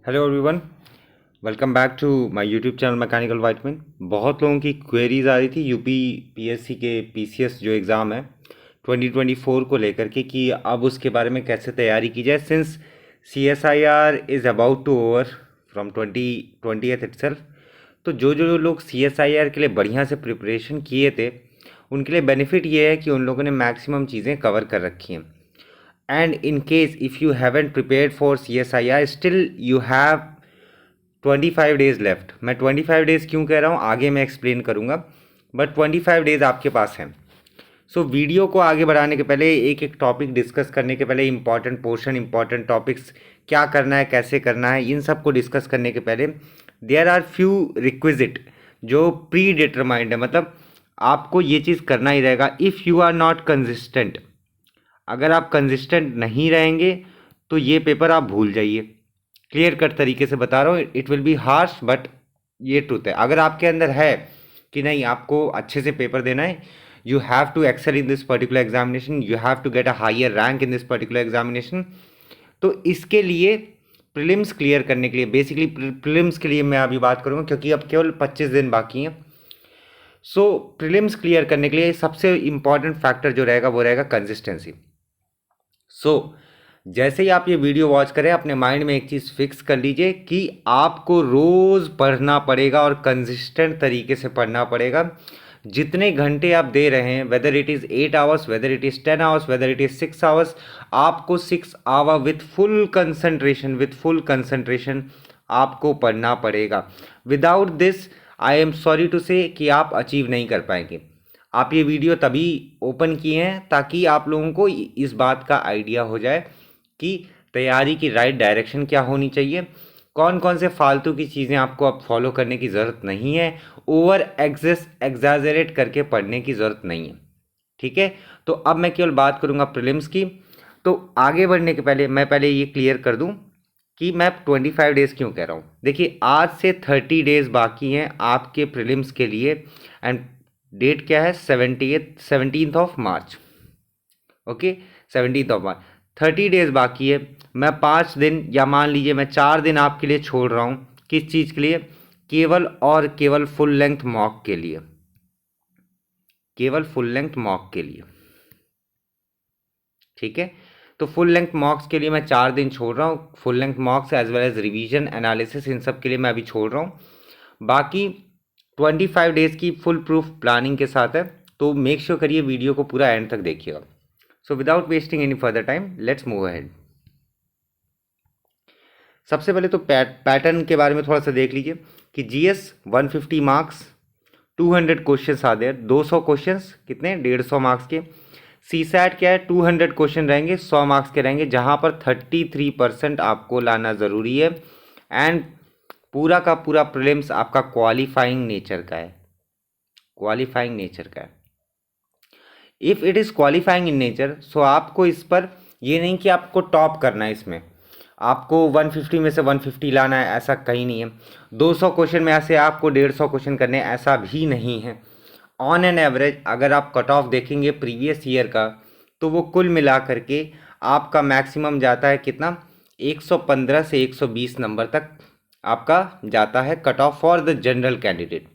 Hello everyone, welcome back to my YouTube channel mechanical vitamin. बहुत लोगों की queries आ रही थी यूपी पीएससी के पीसीएस जो एग्ज़ाम है 2024 को लेकर के कि अब उसके बारे में कैसे तैयारी की जाए since CSIR is about to over from 2020 itself. तो जो लोग सीएसआईआर के लिए बढ़िया से प्रिपरेशन किए थे उनके लिए बेनिफिट ये है कि उन लोगों ने मैक्सिमम चीज़ें कवर कर रखी हैं। And in case if you haven't prepared for CSIR, still you have 25 days left. मैं 25 डेज क्यों कह रहा हूँ आगे मैं एक्सप्लेन करूँगा, बट 25 डेज आपके पास हैं। सो वीडियो को आगे बढ़ाने के पहले एक एक टॉपिक डिस्कस करने के पहले इंपॉर्टेंट पोर्शन, इंपॉर्टेंट टॉपिक्स क्या करना है, कैसे करना है, इन सब को डिस्कस करने के पहले देयर आर फ्यू रिक्विजिट जो प्री डिटरमाइंड है। मतलब आपको ये चीज़ करना ही रहेगा if you are not consistent. अगर आप कंसिस्टेंट नहीं रहेंगे तो ये पेपर आप भूल जाइए। क्लियर कट तरीके से बता रहा हूँ, it will be harsh but ये ट्रूथ है। अगर आपके अंदर है कि नहीं आपको अच्छे से पेपर देना है, you have to excel in this particular examination, you have to get a higher rank in this particular examination. तो इसके लिए प्रीलिम्स क्लियर करने के लिए, बेसिकली प्रीलिम्स के लिए मैं अभी बात करूँगा क्योंकि अब केवल 25 दिन बाकी हैं। सो प्रीलिम्स क्लियर करने के लिए सबसे इंपॉर्टेंट फैक्टर जो रहेगा वो रहेगा कंसिस्टेंसी। जैसे ही आप ये वीडियो वॉच करें अपने माइंड में एक चीज़ फिक्स कर लीजिए कि आपको रोज़ पढ़ना पड़ेगा और कंसिस्टेंट तरीके से पढ़ना पड़ेगा। जितने घंटे आप दे रहे हैं, whether it is 8 hours, whether it is 10 hours, whether it is 6 hours, आपको 6 आवर विथ फुल कंसंट्रेशन आपको पढ़ना पड़ेगा। Without this I am sorry to say कि आप अचीव नहीं कर पाएंगे। आप ये वीडियो तभी ओपन किए हैं ताकि आप लोगों को इस बात का आइडिया हो जाए कि तैयारी की राइट डायरेक्शन क्या होनी चाहिए, कौन कौन से फालतू की चीज़ें आपको अब फॉलो करने की ज़रूरत नहीं है, ओवर एग्जैजरेट करके पढ़ने की ज़रूरत नहीं है। ठीक है, तो अब मैं केवल बात करूँगा प्रीलिम्स की। तो आगे बढ़ने के पहले मैं पहले ये क्लियर कर दूँ कि मैं 25 डेज़ क्यों कह रहा हूँ। देखिए आज से 30 डेज़ बाकी हैं आपके प्रीलिम्स के लिए एंड डेट क्या है 17th of March. Okay, 17th of March, 30 days बाकी है। मैं 5 दिन या मान लीजिए मैं 4 दिन आपके लिए छोड़ रहा हूँ। किस चीज़ के लिए? केवल और केवल फुल लेंथ मॉक के लिए, केवल फुल लेंथ मॉक के लिए। ठीक है, तो फुल लेंथ मॉक्स के लिए मैं 4 दिन छोड़ रहा हूँ। Full length mocks as well as revision analysis इन सब के लिए मैं अभी छोड़ रहा हूँ। बाकी 25 डेज की फुल प्रूफ प्लानिंग के साथ है, तो मेक श्योर करिए वीडियो को पूरा एंड तक देखिएगा। So without wasting any further time let's move ahead. सबसे पहले तो पैटर्न के बारे में थोड़ा सा देख लीजिए कि जीएस 150 मार्क्स, 200 क्वेश्चन आ देयर, 200 क्वेश्चंस कितने 150 मार्क्स के। सी सैट क्या है 200 क्वेश्चन रहेंगे, 100 मार्क्स के रहेंगे, जहां पर 33% आपको लाना ज़रूरी है। एंड पूरा का पूरा प्रीलिम्स आपका क्वालिफाइंग नेचर का है, क्वालिफाइंग नेचर का है। If it is qualifying in nature so आपको इस पर ये नहीं कि आपको टॉप करना है, इसमें आपको 150 में से 150 लाना है, ऐसा कहीं नहीं है। 200 क्वेश्चन में ऐसे आपको 150 क्वेश्चन करने हैं, ऐसा भी नहीं है। ऑन एन एवरेज अगर आप कट ऑफ देखेंगे प्रीवियस ईयर का तो वो कुल मिला करके आपका मैक्सिमम जाता है कितना, 115 से 120 नंबर तक आपका जाता है cut off for the general candidate,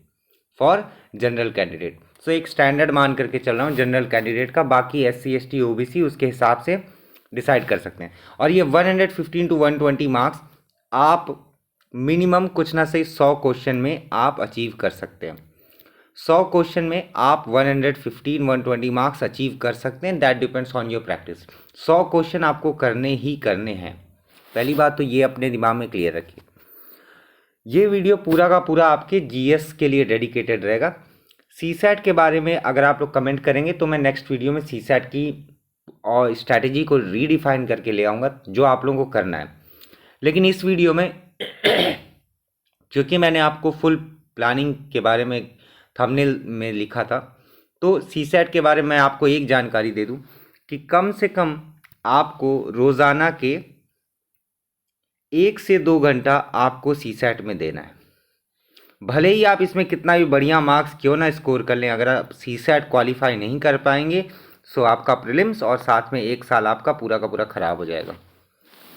for general candidate. So एक स्टैंडर्ड मान करके चल रहा हूँ जनरल कैंडिडेट का, बाकी SC ST OBC उसके हिसाब से डिसाइड कर सकते हैं। और ये 115 to 120 मार्क्स आप मिनिमम कुछ ना सही 100 क्वेश्चन में आप अचीव कर सकते हैं। 100 क्वेश्चन में आप 115-120 मार्क्स अचीव कर सकते हैं। That depends on your practice. 100 question आपको करने ही करने हैं, पहली बात तो ये अपने दिमाग में क्लियर रखिए। ये वीडियो पूरा का पूरा आपके GS के लिए डेडिकेटेड रहेगा। CSAT के बारे में अगर आप लोग कमेंट करेंगे तो मैं नेक्स्ट वीडियो में CSAT की और स्ट्रैटेजी को रीडिफाइन करके ले आऊँगा जो आप लोगों को करना है। लेकिन इस वीडियो में क्योंकि मैंने आपको फुल प्लानिंग के बारे में थंबनेल में लिखा था, तो CSAT के बारे में आपको एक जानकारी दे दूं कि कम से कम आपको रोज़ाना के 1 से 2 घंटा आपको CSAT में देना है। भले ही आप इसमें कितना भी बढ़िया मार्क्स क्यों ना स्कोर कर लें, अगर आप CSAT क्वालिफाई नहीं कर पाएंगे सो आपका प्रीलिम्स और साथ में 1 साल आपका पूरा का पूरा ख़राब हो जाएगा।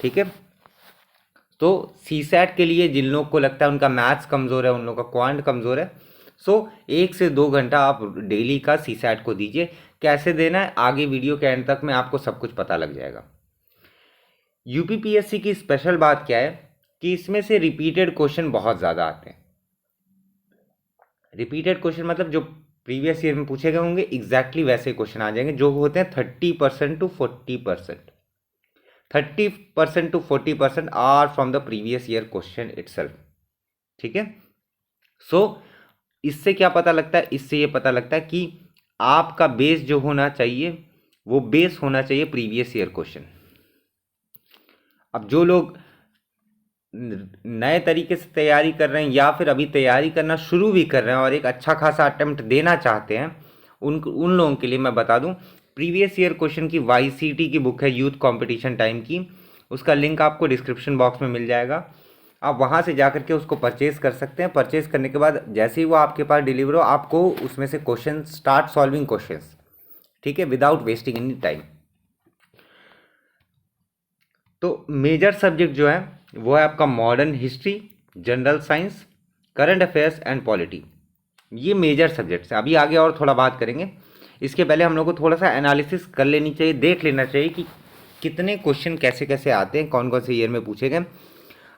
ठीक है, तो सीसैट के लिए जिन लोग को लगता है उनका मैथ्स कमज़ोर है, उन लोगों का क्वांट कमज़ोर है, सो 1 से 2 घंटा आप डेली का सीसैट को दीजिए। कैसे देना है आगे वीडियो के एंड तक में आपको सब कुछ पता लग जाएगा। यूपीपीएससी की स्पेशल बात क्या है कि इसमें से रिपीटेड क्वेश्चन बहुत ज़्यादा आते हैं। रिपीटेड क्वेश्चन मतलब जो प्रीवियस ईयर में पूछे गए होंगे एग्जैक्टली वैसे क्वेश्चन आ जाएंगे, जो होते हैं 30% to 40%। 30% to 40% are from the previous year question itself. ठीक है, सो इससे क्या पता लगता है, इससे ये पता लगता है कि आपका बेस जो होना चाहिए वो बेस होना चाहिए प्रीवियस ईयर क्वेश्चन। अब जो लोग नए तरीके से तैयारी कर रहे हैं या फिर अभी तैयारी करना शुरू भी कर रहे हैं और एक अच्छा खासा अटेम्प्ट देना चाहते हैं, उन लोगों के लिए मैं बता दूं, प्रीवियस ईयर क्वेश्चन की YCT की बुक है यूथ कंपटीशन टाइम की, उसका लिंक आपको डिस्क्रिप्शन बॉक्स में मिल जाएगा। आप वहाँ से जा करके उसको परचेज़ कर सकते हैं। परचेज़ करने के बाद जैसे ही वो आपके पास डिलीवर हो, आपको उसमें से क्वेश्चन स्टार्ट सॉल्विंग क्वेश्चंस, ठीक है, विदाउट वेस्टिंग एनी टाइम। तो मेजर सब्जेक्ट जो है वो है आपका modern history, general science, current affairs and polity. ये मेजर सब्जेक्ट्स हैं। अभी आगे और थोड़ा बात करेंगे, इसके पहले हम लोग को थोड़ा सा एनालिसिस कर लेनी चाहिए, देख लेना चाहिए कि कितने क्वेश्चन कैसे कैसे आते हैं, कौन कौन से ईयर में पूछे गए।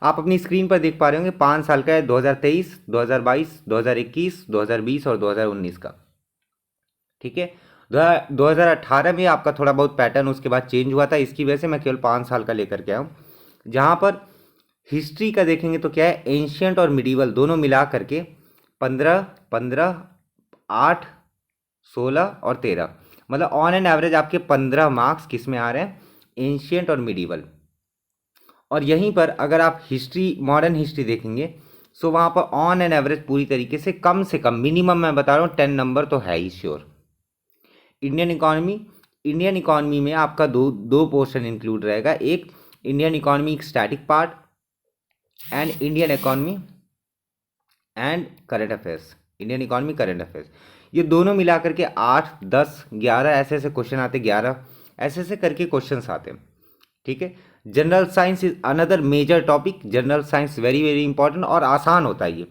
आप अपनी स्क्रीन पर देख पा रहे होंगे 5 साल का है, 2023, 2022, 2021, 2020 और 2019 का। ठीक है, 2018 में आपका थोड़ा बहुत पैटर्न उसके बाद चेंज हुआ था, इसकी वजह से मैं केवल 5 साल का लेकर के आया हूँ। जहाँ पर हिस्ट्री का देखेंगे तो क्या है, एंशियंट और मिडीवल दोनों मिला करके 15, 15, 8, 16 और 13, मतलब ऑन एन एवरेज आपके 15 मार्क्स किस में आ रहे हैं, एंशियंट और मिडीवल। और यहीं पर अगर आप हिस्ट्री, मॉडर्न हिस्ट्री देखेंगे सो वहाँ पर ऑन एन एवरेज पूरी तरीके से कम मिनिमम मैं बता रहा हूँ 10 नंबर तो है ही श्योर। इंडियन इकोनॉमी में आपका दो पोर्शन इंक्लूड रहेगा, एक Indian economy static part and Indian economy and current affairs. Indian economy current affairs ये दोनों मिला करके 8, 10, 11 ऐसे ऐसे क्वेश्चन आते, 11 ऐसे ऐसे करके क्वेश्चन आते हैं। ठीक है, general science is another major topic. General science very very important और आसान होता है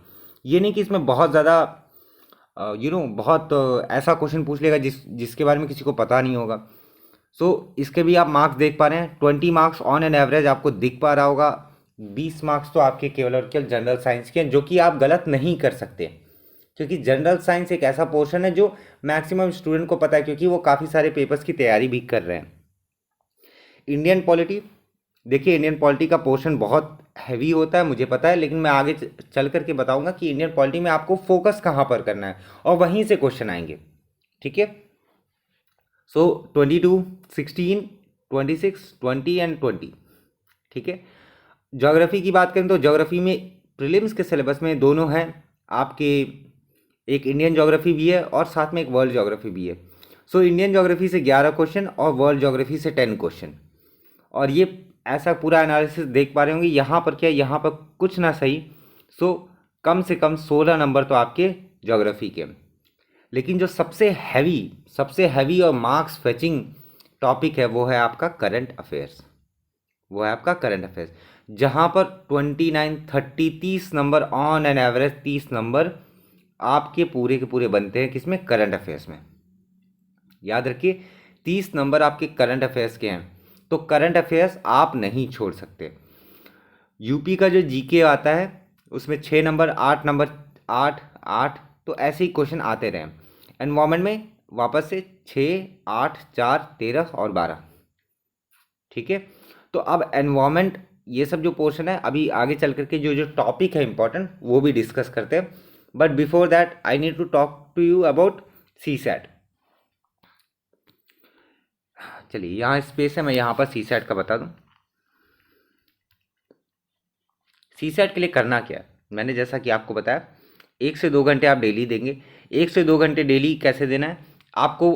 ये नहीं कि इसमें बहुत ज़्यादा बहुत ऐसा क्वेश्चन पूछ लेगा जिसके बारे में किसी को पता नहीं होगा। सो इसके भी आप मार्क्स देख पा रहे हैं, 20 मार्क्स ऑन एन एवरेज आपको दिख पा रहा होगा। 20 मार्क्स तो आपके केवल और केवल जनरल साइंस के हैं, जो कि आप गलत नहीं कर सकते, क्योंकि जनरल साइंस एक ऐसा पोर्शन है जो मैक्सिमम स्टूडेंट को पता है, क्योंकि वो काफ़ी सारे पेपर्स की तैयारी भी कर रहे हैं। इंडियन पॉलिटी, देखिए इंडियन पॉलिटी का पोर्शन बहुत हैवी होता है मुझे पता है, लेकिन मैं आगे चल करके बताऊंगा कि इंडियन पॉलिटी में आपको फोकस कहाँ पर करना है और वहीं से क्वेश्चन आएंगे। ठीक है, सो 22, 16, 26, 20 एंड 20। ठीक है, ज्योग्राफी की बात करें तो ज्योग्राफी में प्रीलिम्स के सिलेबस में दोनों हैं आपके, एक इंडियन ज्योग्राफी भी है और साथ में एक वर्ल्ड ज्योग्राफी भी है। सो इंडियन ज्योग्राफी से 11 क्वेश्चन और वर्ल्ड ज्योग्राफी से 10 क्वेश्चन, और ये ऐसा पूरा एनालिसिस देख पा रहे होंगे। यहाँ पर क्या है, यहाँ पर कुछ ना सही, सो कम से कम 16 नंबर तो आपके ज्योग्राफी के। लेकिन जो सबसे हैवी और मार्क्स फेचिंग टॉपिक है वो है आपका करंट अफेयर्स, जहाँ पर 29, 30, 30 number on an average 30 number आपके पूरे के पूरे बनते हैं किसमें, करंट अफेयर्स में। याद रखिए 30 नंबर आपके करंट अफेयर्स के हैं, तो करंट अफेयर्स आप नहीं छोड़ सकते। यूपी का जो जीके आता है उसमें 6 नंबर, 8 नंबर, 8, 8, तो ऐसे ही क्वेश्चन आते रहे। एनवायरमेंट में वापस से 6, 8, 4, 13 और 12। ठीक है, तो अब एनवायरमेंट ये सब जो पोर्शन है, अभी आगे चल करके जो जो टॉपिक है इंपॉर्टेंट वो भी डिस्कस करते हैं। But before that I need to talk to you about CSAT. चलिए यहाँ स्पेस है, मैं यहाँ पर सीसैट का बता दूँ। सीसैट के लिए करना क्या है, मैंने जैसा कि आपको बताया 1 से 2 घंटे आप डेली देंगे। 1 से 2 घंटे डेली कैसे देना है, आपको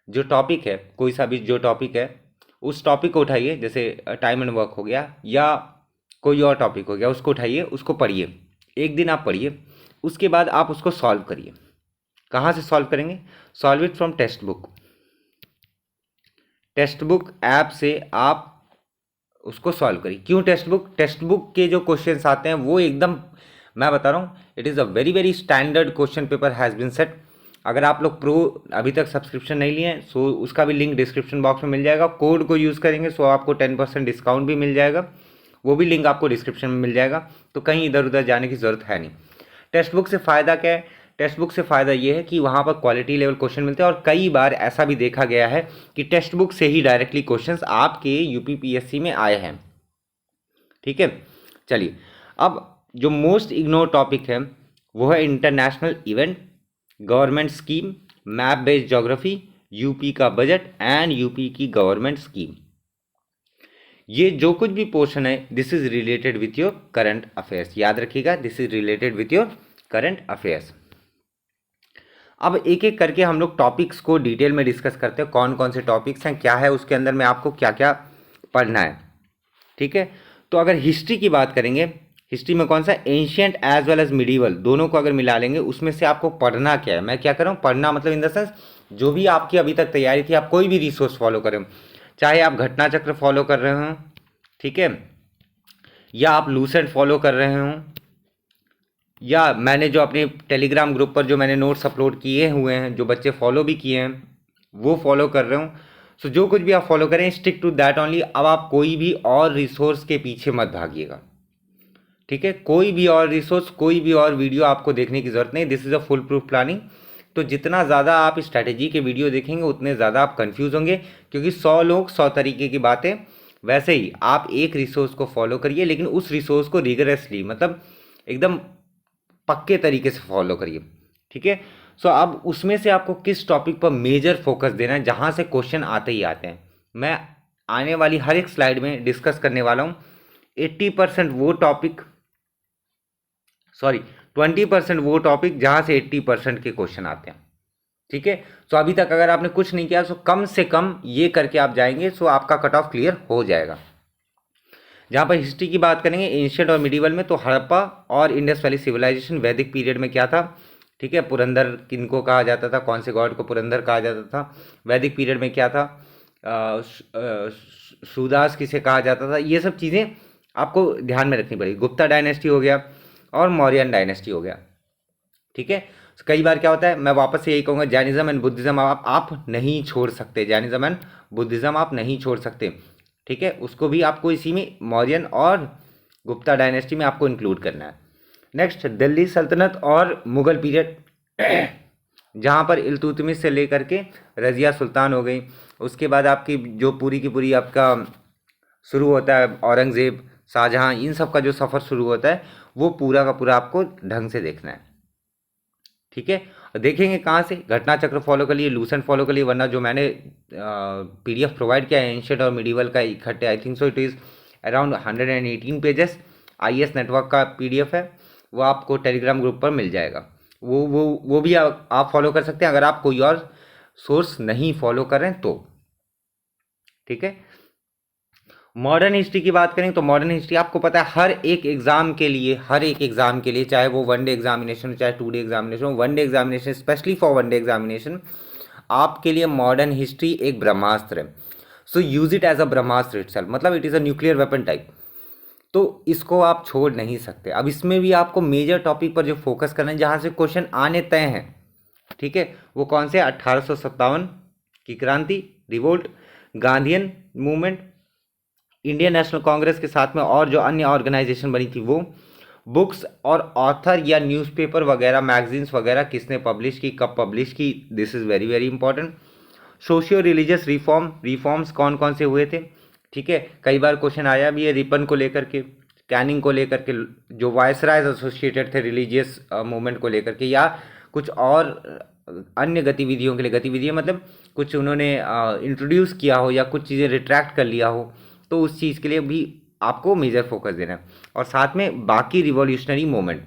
जो टॉपिक है, कोई सा भी जो टॉपिक है उस टॉपिक को उठाइए, जैसे टाइम एंड वर्क हो गया या कोई और टॉपिक हो गया, उसको उठाइए, उसको पढ़िए, एक दिन आप पढ़िए, उसके बाद आप उसको सॉल्व करिए। कहाँ से सॉल्व करेंगे, solve it from text book. Text book app से आप उसको सॉल्व करिए। क्यों टेक्स्ट बुक के जो क्वेश्चंस आते हैं वो एकदम, मैं बता रहा हूँ, it is a very very standard question paper has been set. अगर आप लोग प्रो अभी तक सब्सक्रिप्शन नहीं लिए हैं सो उसका भी लिंक डिस्क्रिप्शन बॉक्स में मिल जाएगा। कोड को यूज़ करेंगे सो आपको 10% डिस्काउंट भी मिल जाएगा, वो भी लिंक आपको डिस्क्रिप्शन में मिल जाएगा। तो कहीं इधर उधर जाने की ज़रूरत है नहीं। टेक्स्ट बुक से फ़ायदा क्या है? टेक्स्ट बुक से फ़ायदा ये है कि वहाँ पर क्वालिटी लेवल क्वेश्चन मिलते हैं, और कई बार ऐसा भी देखा गया है कि टेक्स्ट बुक से ही डायरेक्टली क्वेश्चंस आपके यूपीपीएससी में आए हैं। ठीक है, चलिए अब जो मोस्ट इग्नोर टॉपिक है वो है international event, government scheme, map based geography, UP का बजट एंड यूपी की गवर्नमेंट स्कीम। ये जो कुछ भी पोर्शन है this is related with your current affairs. याद रखिएगा, this is related with your current affairs. अब एक एक करके हम लोग टॉपिक्स को डिटेल में डिस्कस करते हैं, कौन कौन से टॉपिक्स हैं, क्या है उसके अंदर में आपको क्या क्या पढ़ना है। ठीक है, तो अगर हिस्ट्री की बात करेंगे, हिस्ट्री में कौन सा, ancient as well as medieval, दोनों को अगर मिला लेंगे उसमें से आपको पढ़ना क्या है। मैं क्या कर रहा हूँ, पढ़ना मतलब इन द सेंस जो भी आपकी अभी तक तैयारी थी, आप कोई भी रिसोर्स फॉलो करें, चाहे आप घटना चक्र फॉलो कर रहे हों, ठीक है, या आप लूसेंट फॉलो कर रहे हों, या मैंने जो अपने टेलीग्राम ग्रुप पर जो मैंने नोट्स अपलोड किए हुए हैं, जो बच्चे फॉलो भी किए हैं वो फॉलो कर रहे हूँ। सो जो कुछ भी आप फॉलो करें स्टिक टू दैट ओनली। अब आप कोई भी और रिसोर्स के पीछे मत भागिएगा। ठीक है, कोई भी और रिसोर्स, कोई भी और वीडियो आपको देखने की ज़रूरत नहीं। This is a full proof planning. तो जितना ज़्यादा आप स्ट्रैटेजी के वीडियो देखेंगे उतने ज़्यादा आप कंफ्यूज होंगे, क्योंकि 100 लोग 100 तरीके की बातें। वैसे ही आप एक रिसोर्स को फॉलो करिए, लेकिन उस रिसोर्स को रिगरसली, मतलब एकदम पक्के तरीके से फॉलो करिए। ठीक है, सो अब उसमें से आपको किस टॉपिक पर मेजर फोकस देना है, जहाँ से क्वेश्चन आते ही आते हैं, मैं आने वाली हर एक स्लाइड में डिस्कस करने वाला हूँ। 80% वो टॉपिक, सॉरी 20% वो टॉपिक जहाँ से 80% के क्वेश्चन आते हैं। ठीक है, सो अभी तक अगर आपने कुछ नहीं किया सो कम से कम ये करके आप जाएंगे सो आपका कट ऑफ क्लियर हो जाएगा। जहाँ पर हिस्ट्री की बात करेंगे एंशिएंट और मिडीवल में, तो हड़प्पा और इंडस वैली सिविलाइजेशन, वैदिक पीरियड में क्या था। ठीक है, पुरंदर किनको कहा जाता था, कौन से गॉड को पुरंदर कहा जाता था। वैदिक पीरियड में क्या था, सूदास किसे कहा जाता था, ये सब चीज़ें आपको ध्यान में रखनी पड़ेगी। गुप्ता डायनेस्टी हो गया और मौर्यन डायनेस्टी हो गया। ठीक है, कई बार क्या होता है, मैं वापस से यही कहूँगा, जैनिज्म एंड बुद्धिज्म आप नहीं छोड़ सकते, जैनिज्म एंड बुद्धिज्म आप नहीं छोड़ सकते। ठीक है, उसको भी आपको इसी में मौर्यन और गुप्ता डायनेस्टी में आपको इंक्लूड करना है। नेक्स्ट दिल्ली सल्तनत और मुगल पीरियड, जहाँ पर इल्तुतमिश से लेकर के रजिया सुल्तान हो गई, उसके बाद आपकी जो पूरी की पूरी आपका शुरू होता है औरंगज़ेब, शाहजहाँ, इन सब का जो सफ़र शुरू होता है वो पूरा का पूरा आपको ढंग से देखना है। ठीक है, देखेंगे कहाँ से, घटना चक्र फॉलो कर लिए, लूसेंट फॉलो कर लिए, वरना जो मैंने पीडीएफ प्रोवाइड किया है एंशिएंट और मिडीवल का इकट्ठे, I think so it is around 118 pages, IS network का पीडीएफ है, वो आपको टेलीग्राम ग्रुप पर मिल जाएगा। वो भी आप फॉलो कर सकते हैं अगर आप कोई और सोर्स नहीं फॉलो करें तो। ठीक है, मॉडर्न हिस्ट्री की बात करें तो मॉडर्न हिस्ट्री आपको पता है हर एक एग्जाम के लिए, चाहे वो वनडे एग्जामिनेशन हो चाहे 2 डे एग्जामिनेशन हो, one day examination specially for one day examination आपके लिए मॉडर्न हिस्ट्री एक ब्रह्मास्त्र है। So use it as a ब्रह्मास्त्र इटसेल्फ, मतलब it is a nuclear weapon type. तो इसको आप छोड़ नहीं सकते। अब इसमें भी आपको मेजर टॉपिक पर जो फोकस करना है, जहाँ से क्वेश्चन आने तय हैं, ठीक है, वो कौन से, 1857 की क्रांति, revolt, Gandhian movement, Indian national Congress के साथ में और जो अन्य ऑर्गेनाइजेशन बनी थी वो, बुक्स और ऑथर या न्यूज़पेपर वगैरह, मैगजीन्स वगैरह किसने पब्लिश की, कब पब्लिश की, this is very very important. Socio religious reforms कौन कौन से हुए थे। ठीक है, कई बार क्वेश्चन आया भी है रिपन को लेकर के, कैनिंग को लेकर के, जो वायसरायज एसोसिएटेड थे रिलीजियस मूवमेंट को लेकर के, या कुछ और अन्य गतिविधियों के लिए, गतिविधियाँ मतलब कुछ उन्होंने इंट्रोड्यूस किया हो या कुछ चीज़ें रिट्रैक्ट कर लिया हो, तो उस चीज़ के लिए भी आपको मेजर फोकस देना है। और साथ में बाकी रिवॉल्यूशनरी मूवमेंट,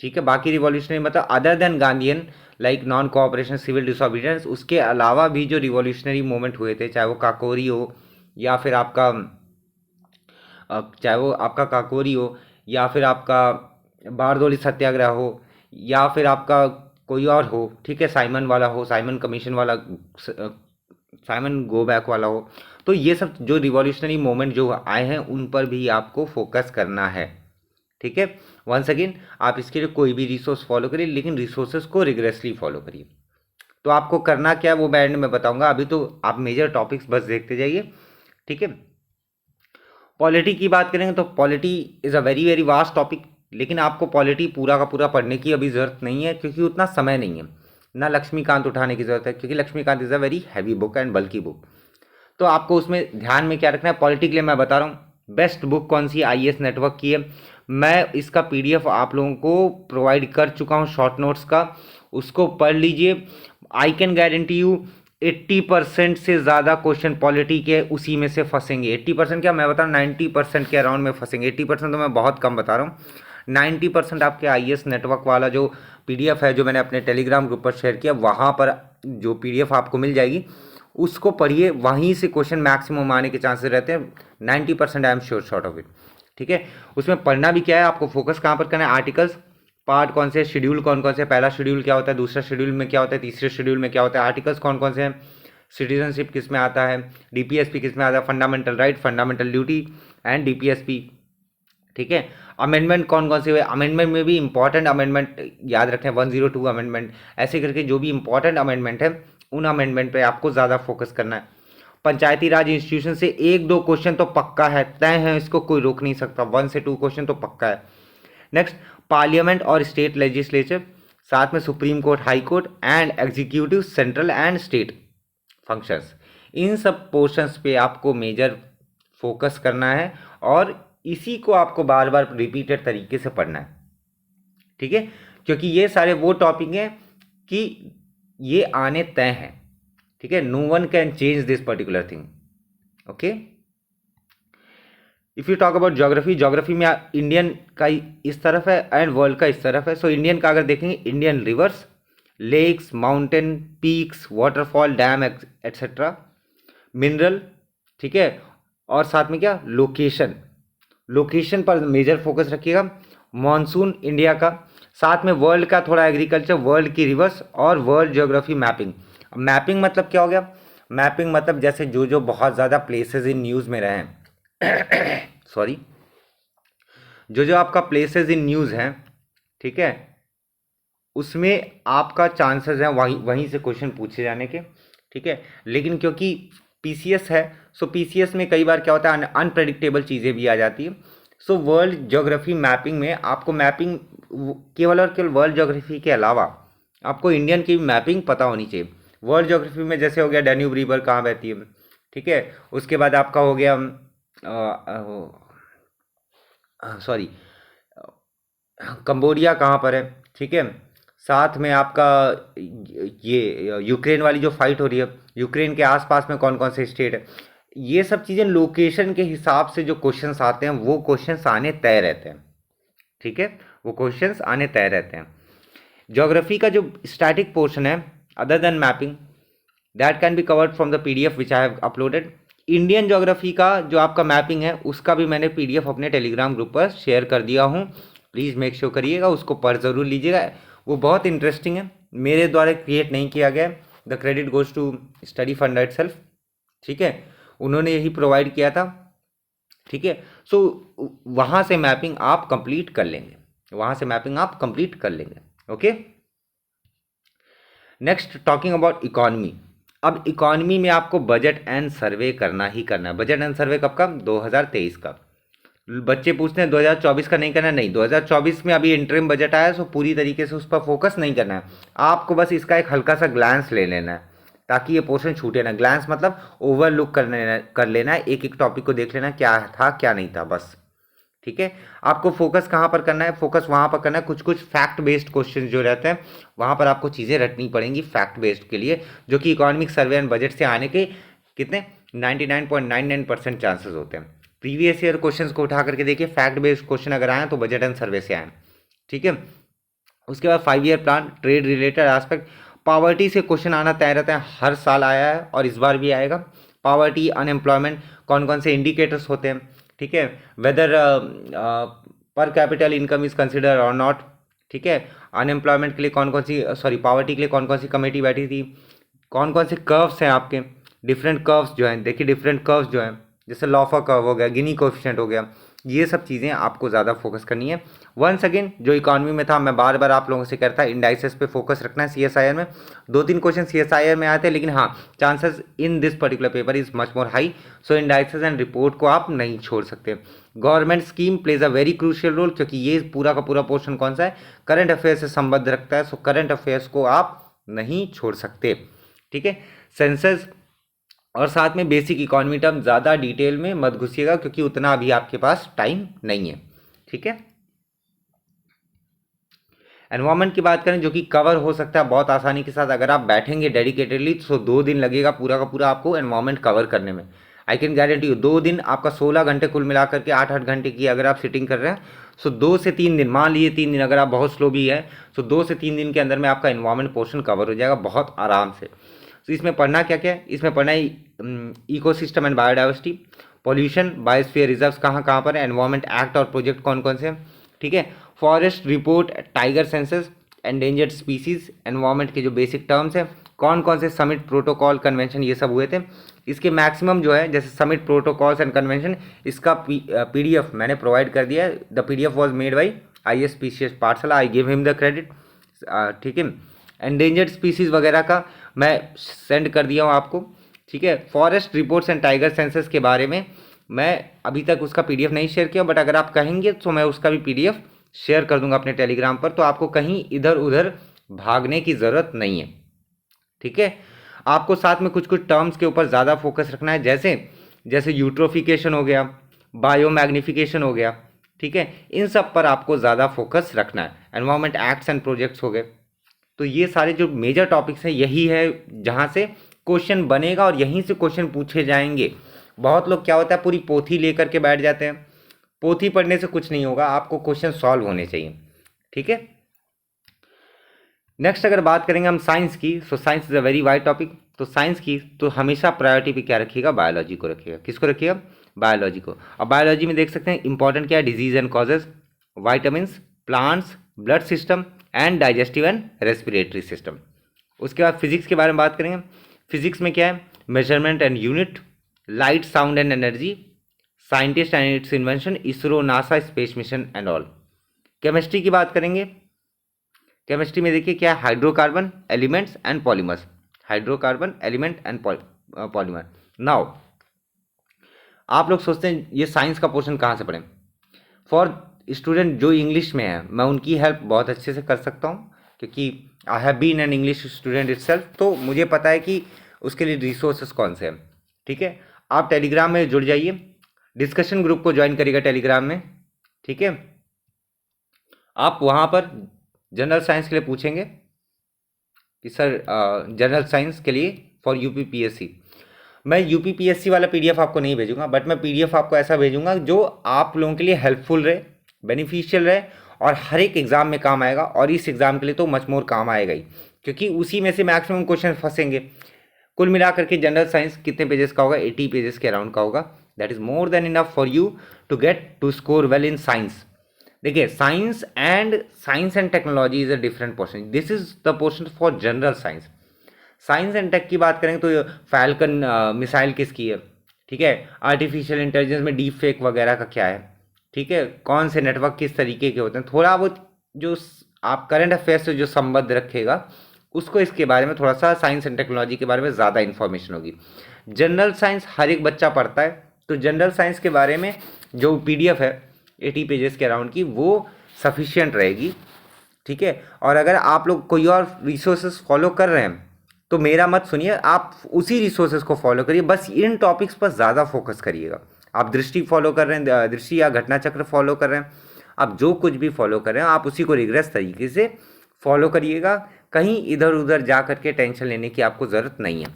ठीक है, बाकी रिवॉल्यूशनरी मतलब other than Gandhian, like non cooperation, civil disobedience, उसके अलावा भी जो रिवॉल्यूशनरी मूवमेंट हुए थे, चाहे वो काकोरी हो या फिर आपका या फिर आपका बारदोली सत्याग्रह हो, या फिर आपका कोई और हो, ठीक है, साइमन वाला हो, साइमन कमीशन वाला, साइमन गो बैक वाला हो, तो ये सब जो रिवॉल्यूशनरी मोमेंट जो आए हैं उन पर भी आपको फोकस करना है, ठीक है। वंस अगेन आप इसके लिए कोई भी रिसोर्स फॉलो करिए, लेकिन रिसोर्सेज को रिग्रेसली फॉलो करिए। तो आपको करना क्या है वो मैं एंड में बताऊंगा, अभी तो आप मेजर टॉपिक्स बस देखते जाइए, ठीक है। पॉलिटी की बात करेंगे तो polity is a very very vast topic, लेकिन आपको पॉलिटी पूरा का पूरा पढ़ने की अभी ज़रूरत नहीं है, क्योंकि उतना समय नहीं है, ना लक्ष्मीकांत उठाने की ज़रूरत है, क्योंकि Laxmikanth is a very heavy book and bulky book. तो आपको उसमें ध्यान में क्या रखना है, पॉलिटी के लिए मैं बता रहा हूँ बेस्ट बुक कौन सी IAS नेटवर्क की है। मैं इसका PDF आप लोगों को प्रोवाइड कर चुका हूँ शॉर्ट नोट्स का, उसको पढ़ लीजिए। आई कैन गारंटी यू 80% से ज़्यादा क्वेश्चन पॉलिटी के उसी में से फंसेंगे। 80% क्या मैं बता रहा हूँ, 90% के अराउंड में फंसेंगे। 80% तो मैं बहुत कम बता रहा हूँ, 90% आपके IAS नेटवर्क वाला जो PDF है जो मैंने अपने टेलीग्राम ग्रुप पर शेयर किया, वहाँ पर जो PDF आपको मिल जाएगी उसको पढ़िए, वहीं से क्वेश्चन मैक्सिमम आने के चांसेस रहते हैं। 90% I am sure short of it, ठीक है। उसमें पढ़ना भी क्या है, आपको फोकस कहाँ पर करना है, आर्टिकल्स, पार्ट कौन से, शेड्यूल कौन कौन से, पहला शेड्यूल क्या होता है, दूसरा शेड्यूल में क्या होता है, तीसरे शेड्यूल में क्या होता है, आर्टिकल्स कौन कौन से हैं, सिटीजनशिप किस में आता है, DPSP किस में आता है, fundamental right, fundamental duty and DPSP, ठीक है। अमेंडमेंट कौन कौन से हुए, अमेंडमेंट में भी इंपॉर्टेंट अमेंडमेंट याद रखें, 102 अमेंडमेंट, ऐसे करके जो भी इंपॉर्टेंट अमेंडमेंट है उन अमेंडमेंट पे आपको ज़्यादा फोकस करना है। पंचायती राज इंस्टीट्यूशन से 1-2 क्वेश्चन तो पक्का है, तय है, इसको कोई रोक नहीं सकता, 1 से 2 क्वेश्चन तो पक्का है। नेक्स्ट पार्लियामेंट और स्टेट लेजिस्लेचर, साथ में supreme court, high court and executive, central and state functions, इन सब पोर्शंस पे आपको मेजर फोकस करना है और इसी को आपको बार बार रिपीटेड तरीके से पढ़ना है, ठीक है। क्योंकि ये सारे वो टॉपिक हैं कि ये आने तय हैं, ठीक है। No one can change this particular thing, okay. If you talk about geography, geography में इंडियन का इस तरफ है एंड वर्ल्ड का इस तरफ है। सो इंडियन का अगर देखेंगे, Indian rivers, lakes, mountain, peaks, waterfall, dam etcetera, mineral, ठीक है। और साथ में क्या, लोकेशन, लोकेशन पर मेजर फोकस रखिएगा। मॉनसून इंडिया का, साथ में वर्ल्ड का थोड़ा एग्रीकल्चर, वर्ल्ड की रिवर्स और वर्ल्ड ज्योग्राफी मैपिंग। मैपिंग मतलब क्या हो गया, मैपिंग मतलब जैसे जो जो बहुत ज़्यादा प्लेसेस इन न्यूज़ में रहे हैं सॉरी, जो जो आपका प्लेसेस इन न्यूज़ हैं, ठीक है, उसमें आपका चांसेस हैं वहीं से क्वेश्चन पूछे जाने के, ठीक है। लेकिन क्योंकि PCS है, सो PCS में कई बार क्या होता है, अनप्रेडिक्टेबल चीज़ें भी आ जाती है। सो वर्ल्ड ज्योग्राफी मैपिंग में आपको मैपिंग केवल और केवल वर्ल्ड ज्योग्राफी के अलावा आपको इंडियन की मैपिंग पता होनी चाहिए। वर्ल्ड ज्योग्राफी में जैसे हो गया डैन्यूब रिवर कहाँ बहती है, ठीक है। उसके बाद आपका हो गया सॉरी कंबोडिया कहाँ पर है, ठीक है। साथ में आपका ये यूक्रेन वाली जो फाइट हो रही है, यूक्रेन के आसपास में कौन कौन से स्टेट है, ये सब चीज़ें लोकेशन के हिसाब से जो क्वेश्चंस आते हैं वो क्वेश्चंस आने तय रहते हैं, ठीक है, वो क्वेश्चंस आने तय रहते हैं। ज्योग्राफी का जो स्टैटिक पोर्शन है other than mapping, that can be covered from the PDF which I have uploaded. Indian geography का जो आपका मैपिंग है उसका भी मैंने PDF अपने टेलीग्राम ग्रुप पर शेयर कर दिया हूँ, प्लीज़ मेक श्योर करिएगा, उसको पढ़ ज़रूर लीजिएगा, वो बहुत इंटरेस्टिंग है, मेरे द्वारा क्रिएट नहीं किया गया, the credit goes to study fund itself, ठीक है, उन्होंने यही प्रोवाइड किया था, ठीक है। सो वहाँ से मैपिंग आप कंप्लीट कर लेंगे, वहाँ से मैपिंग आप कंप्लीट कर लेंगे, okay. Next talking about economy. अब इकॉनमी में आपको बजट एंड सर्वे करना ही करना है। बजट एंड सर्वे कब का, 2023 का। बच्चे पूछते हैं 2024 का नहीं करना, नहीं, 2024 में अभी इंटरिम बजट आया, सो पूरी तरीके से उस पर फोकस नहीं करना है आपको, बस इसका एक हल्का सा ग्लांस ले लेना है ताकि ये पोर्शन छूटे ना। ग्लांस मतलब ओवरलुक कर लेना है, एक एक टॉपिक को देख लेना क्या था क्या नहीं था, बस, ठीक है। आपको फोकस कहाँ पर करना है, फोकस वहाँ पर करना है, कुछ कुछ फैक्ट बेस्ड क्वेश्चन जो रहते हैं वहाँ पर आपको चीज़ें रटनी पड़ेंगी फैक्ट बेस्ड के लिए, जो कि इकोनॉमिक सर्वे एंड बजट से आने के कितने 99.99% चांसेस होते हैं। प्रीवियस ईयर क्वेश्चंस को उठा करके देखिए, फैक्ट बेस्ड क्वेश्चन अगर आए तो बजट एंड सर्वे से आए, ठीक है। उसके बाद 5 year plan, trade related aspect, poverty से क्वेश्चन आना तय रहता है, हर साल आया है और इस बार भी आएगा। पॉवर्टी, अनएम्प्लॉयमेंट, कौन कौन से इंडिकेटर्स होते हैं, ठीक है, वेदर पर कैपिटल इनकम इज कंसिडर और नॉट, ठीक है। अनएम्प्लॉयमेंट के लिए कौन कौन सी, सॉरी, पॉवर्टी के लिए कौन कौन सी कमेटी बैठी थी, कौन कौन से कर्व्स हैं आपके, डिफरेंट कर्व्स जो हैं, देखिए डिफरेंट कर्व्स जो हैं, जैसे लॉफा कर्व हो गया, गिनी कोएफिशिएंट हो गया, ये सब चीज़ें आपको ज़्यादा फोकस करनी है। वंस अगेन जो इकॉनमी में था, मैं बार बार आप लोगों से कहता, इंडाइसेस पे फोकस रखना है। CSIR में 2-3 क्वेश्चन CSIR में आते हैं, लेकिन हाँ chances in this particular paper is much more high, so indices and report को आप नहीं छोड़ सकते। Government scheme plays a very crucial role, क्योंकि ये पूरा का पूरा पोर्शन कौन सा है, करंट अफेयर से संबंध रखता है, सो करंट अफेयर्स को आप नहीं छोड़ सकते। ठीक है, सेंसस और साथ में बेसिक इकोनॉमी टर्म ज़्यादा डिटेल में मत घुसिएगा, क्योंकि उतना अभी आपके पास टाइम नहीं है। ठीक है, एनवायरनमेंट की बात करें जो कि कवर हो सकता है बहुत आसानी के साथ, अगर आप बैठेंगे डेडिकेटेडली तो 2 दिन लगेगा पूरा का पूरा आपको एनवायरनमेंट कवर करने में। आई कैन गारंटी यू 2 दिन आपका 16 घंटे कुल मिला करके 8-8 घंटे की अगर आप सिटिंग कर रहे हैं, सो 2 से 3 दिन, मान लीजिए 3 दिन अगर आप बहुत स्लो भी है, सो 2 से 3 दिन के अंदर में आपका एनवायरनमेंट पोर्शन कवर हो जाएगा बहुत आराम से। तो इसमें पढ़ना क्या क्या है, इसमें पढ़ना है ecosystem and biodiversity, pollution, biosphere reserves कहाँ कहाँ पर है, एनवायरनमेंट एक्ट और प्रोजेक्ट कौन कौन से हैं। ठीक है, forest report, tiger census, endangered species, environment के जो बेसिक टर्म्स हैं, कौन कौन से समिट प्रोटोकॉल कन्वेंशन ये सब हुए थे, इसके मैक्सिमम जो है जैसे समिट प्रोटोकॉल्स एंड कन्वेंशन, इसका PDF मैंने प्रोवाइड कर दिया है। The PDF was made by IS PCS पाठशाला, I give him the credit. ठीक है, एंडेंजर्ड स्पीसीज वगैरह का मैं सेंड कर दिया हूँ आपको। ठीक है, forest reports and tiger census के बारे में मैं अभी तक उसका PDF नहीं शेयर किया, बट अगर आप कहेंगे तो मैं उसका भी PDF शेयर कर दूंगा अपने टेलीग्राम पर, तो आपको कहीं इधर उधर भागने की ज़रूरत नहीं है। ठीक है, आपको साथ में कुछ कुछ टर्म्स के ऊपर ज़्यादा फोकस रखना है, जैसे जैसे यूट्रोफिकेशन हो गया, बायोमैग्निफिकेशन हो गया। ठीक है, इन सब पर आपको ज़्यादा फोकस रखना है। एनवायरनमेंट एक्ट्स एंड प्रोजेक्ट्स हो गए, तो ये सारे जो मेजर टॉपिक्स हैं यही है जहाँ से क्वेश्चन बनेगा और यहीं से क्वेश्चन पूछे जाएंगे। बहुत लोग क्या होता है पूरी पोथी लेकर के बैठ जाते हैं, पोथी पढ़ने से कुछ नहीं होगा, आपको क्वेश्चन सॉल्व होने चाहिए। ठीक है, नेक्स्ट अगर बात करेंगे हम साइंस की, so science is a very wide topic. तो साइंस की तो हमेशा प्रायोरिटी पे क्या रखिएगा, बायोलॉजी को रखिएगा। किसको रखिएगा, बायोलॉजी को। अब बायोलॉजी में देख सकते हैं इंपॉर्टेंट क्या है, disease and causes, vitamins, plants, blood system and digestive and respiratory system. उसके बाद फिजिक्स के बारे में बात करेंगे। फिजिक्स में क्या है, measurement and unit, light, sound and energy, scientist and it's invention, ISRO, NASA, space mission and all. Chemistry की बात करेंगे। केमिस्ट्री में देखिए क्या है, hydrocarbon, elements and polymers, hydrocarbon, element and polymer. Now आप लोग सोचते हैं ये साइंस का पोर्शन कहाँ से पढ़ें। फॉर स्टूडेंट जो इंग्लिश में है, मैं उनकी हेल्प बहुत अच्छे से कर सकता हूँ, क्योंकि I have been an English student itself, तो मुझे पता है कि उसके लिए रिसोर्सेज कौन से हैं। ठीक है, आप टेलीग्राम में जुड़ जाइए, डिस्कशन ग्रुप को ज्वाइन करिएगा टेलीग्राम में। ठीक है, आप वहाँ पर जनरल साइंस के लिए पूछेंगे कि सर जनरल साइंस के लिए फॉर UPPSC, मैं UPPSC वाला PDF आपको नहीं भेजूंगा, बट मैं PDF आपको ऐसा भेजूंगा जो आप लोगों के लिए हेल्पफुल रहे, बेनिफिशियल रहे और हर एक एग्ज़ाम में काम आएगा, और इस एग्ज़ाम के लिए तो मच मोर काम आएगा ही, क्योंकि उसी में से मैक्सिमम क्वेश्चन फंसेंगे। कुल मिलाकर के जनरल साइंस कितने पेजेस का होगा, 80 पेजेस के अराउंड का होगा। That is more than enough for you to score well in science. देखिए science and technology is a different portion, this is the portion for general science. Science and tech की बात करेंगे तो falcon missile किसकी है, ठीक है, artificial intelligence में डीप फेक वगैरह का क्या है, ठीक है, कौन से नेटवर्क किस तरीके के होते हैं, थोड़ा बहुत जो आप करंट अफेयर से जो संबंध रखेगा उसको इसके बारे में थोड़ा सा साइंस एंड टेक्नोलॉजी के बारे में ज़्यादा इन्फॉर्मेशन होगी। जनरल साइंस हर एक बच्चा पढ़ता है, तो जनरल साइंस के बारे में जो PDF है 80 पेजेस के अराउंड की, वो सफिशिएंट रहेगी। ठीक है, और अगर आप लोग कोई और रिसोर्सेज फॉलो कर रहे हैं तो मेरा मत सुनिए, आप उसी रिसोर्सेज को फॉलो करिए, बस इन टॉपिक्स पर ज़्यादा फोकस करिएगा। आप दृष्टि फॉलो कर रहे हैं, दृष्टि या घटना चक्र फॉलो कर रहे हैं, आप जो कुछ भी फॉलो कर रहे हैं आप उसी को रिग्रेस तरीके से फॉलो करिएगा, कहीं इधर उधर जा करके टेंशन लेने की आपको ज़रूरत नहीं है।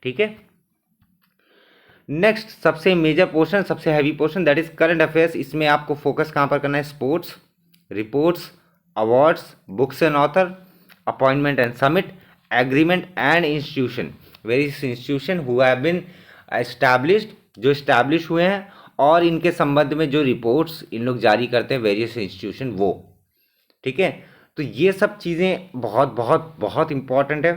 ठीक है, नेक्स्ट सबसे मेजर पोर्शन, सबसे heavy portion, that is current affairs. इसमें आपको फोकस कहाँ पर करना है, sports, reports, awards, books and author, appointment and summit, agreement and institution, various institution who have been established, जो इस्टेब्लिश हुए हैं, और इनके संबंध में जो रिपोर्ट्स इन लोग जारी करते हैं वेरियस इंस्टीट्यूशन, वो। ठीक है, तो ये सब चीज़ें बहुत बहुत बहुत इंपॉर्टेंट है।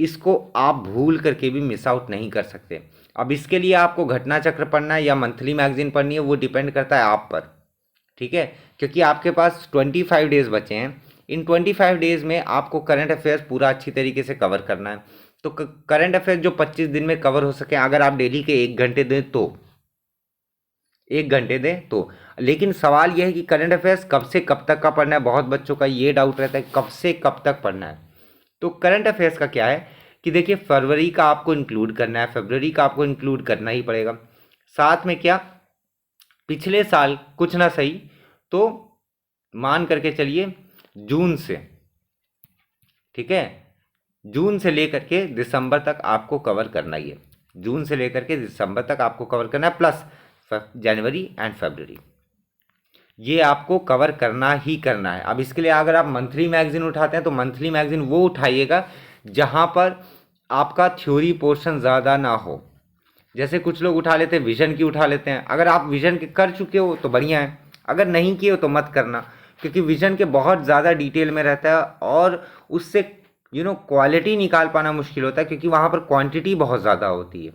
इसको आप भूल करके भी मिस आउट नहीं कर सकते। अब इसके लिए आपको घटना चक्र पढ़ना है या मंथली मैगजीन पढ़नी है, वो डिपेंड करता है आप पर, ठीक है, क्योंकि आपके पास 25 डेज बचे हैं। इन 25 डेज में आपको करंट अफेयर्स पूरा अच्छी तरीके से कवर करना है। तो करंट अफेयर्स जो 25 दिन में कवर हो सके, अगर आप डेली के 1 घंटे दें तो 1 घंटे दें तो। लेकिन सवाल यह है कि करंट अफेयर्स कब से कब तक का पढ़ना है, बहुत बच्चों का ये डाउट रहता है कब से कब तक पढ़ना है। तो करंट अफेयर्स का क्या है कि देखिए, फरवरी का आपको इंक्लूड करना है, फरवरी का आपको इंक्लूड करना ही पड़ेगा। साथ में क्या, पिछले साल कुछ ना सही तो मान करके चलिए जून से, ठीक है, जून से लेकर के दिसंबर तक आपको कवर करना ही है। जून से लेकर के दिसंबर तक आपको कवर करना है, प्लस जनवरी एंड फरवरी, ये आपको कवर करना ही करना है। अब इसके लिए अगर आप मंथली मैगजीन उठाते हैं तो मंथली मैगजीन वो उठाइएगा जहाँ पर आपका थ्योरी पोर्शन ज़्यादा ना हो। जैसे कुछ लोग उठा लेते हैं विजन की, उठा लेते हैं। अगर आप विजन के कर चुके हो तो बढ़िया है, अगर नहीं किए हो तो मत करना, क्योंकि विजन के बहुत ज़्यादा डिटेल में रहता है और उससे क्वालिटी निकाल पाना मुश्किल होता है, क्योंकि वहाँ पर क्वांटिटी बहुत ज़्यादा होती है।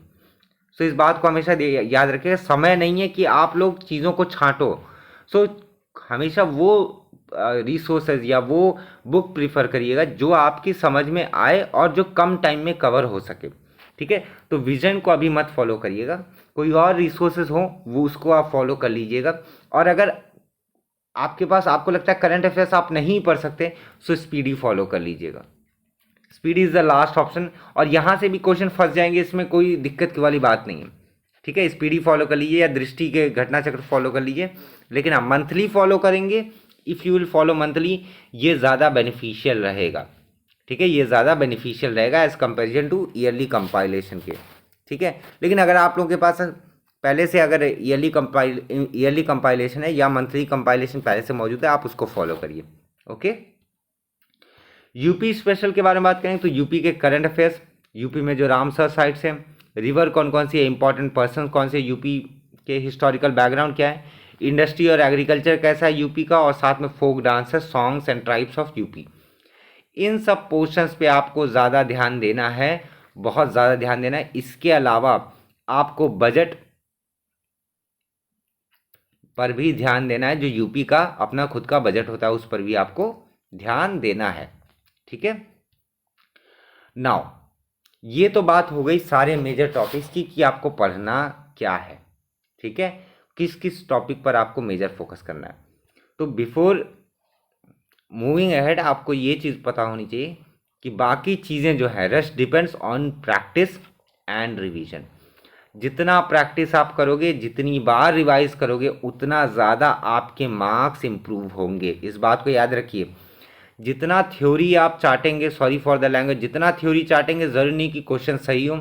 सो इस बात को हमेशा याद रखिएगा, समय नहीं है कि आप लोग चीज़ों को छांटो। सो हमेशा वो रिसोर्सेज या वो बुक प्रीफर करिएगा जो आपकी समझ में आए और जो कम टाइम में कवर हो सके, ठीक है। तो विजन को अभी मत फॉलो करिएगा, कोई और रिसोर्सेज हो वो उसको आप फॉलो कर लीजिएगा। और अगर आपके पास, आपको लगता है करंट अफेयर्स आप नहीं पढ़ सकते, सो स्पीडी फॉलो कर लीजिएगा। Speedy is the last option, और यहाँ से भी क्वेश्चन फंस जाएंगे, इसमें कोई दिक्कत की वाली बात नहीं है, ठीक है। स्पीडी फॉलो कर लीजिए या दृष्टि के घटना चक्र फॉलो कर लीजिए, लेकिन आप मंथली फॉलो करेंगे, if you will follow monthly, ये ज़्यादा बेनिफिशियल रहेगा, ठीक है, ये ज़्यादा बेनिफिशियल रहेगा as comparison to yearly compilation के, ठीक है। लेकिन अगर आप लोगों के पास पहले से अगर ईयरली कंपाइलेशन है या मंथली कंपाइलेशन पहले से मौजूद है, आप उसको फॉलो करिए, ओके। यूपी स्पेशल के बारे में बात करें तो यूपी के करंट अफेयर्स, यूपी में जो रामसर साइट्स हैं, रिवर कौन कौन सी है, इंपॉर्टेंट पर्सन कौन से, यूपी के हिस्टोरिकल बैकग्राउंड क्या है, इंडस्ट्री और एग्रीकल्चर कैसा है यूपी का, और साथ में folk dancer, songs and tribes of UP. इन सब पोर्शंस पे आपको ज़्यादा ध्यान देना है, बहुत ज़्यादा ध्यान देना है। इसके अलावा आपको बजट पर भी ध्यान देना है, जो यूपी का अपना खुद का बजट होता है उस पर भी आपको ध्यान देना है, ठीक है। नाउ ये तो बात हो गई सारे मेजर टॉपिक्स की कि आपको पढ़ना क्या है, ठीक है, किस किस टॉपिक पर आपको मेजर फोकस करना है। तो बिफोर मूविंग अहेड आपको ये चीज़ पता होनी चाहिए कि बाकी चीज़ें जो है, rest depends on practice and revision. जितना प्रैक्टिस आप करोगे, जितनी बार रिवाइज करोगे, उतना ज़्यादा आपके मार्क्स इम्प्रूव होंगे। इस बात को याद रखिए, जितना थ्योरी आप चाटेंगे, सॉरी फॉर द लैंग्वेज, जितना थ्योरी चाटेंगे, ज़रूरी नहीं कि क्वेश्चन सही हो।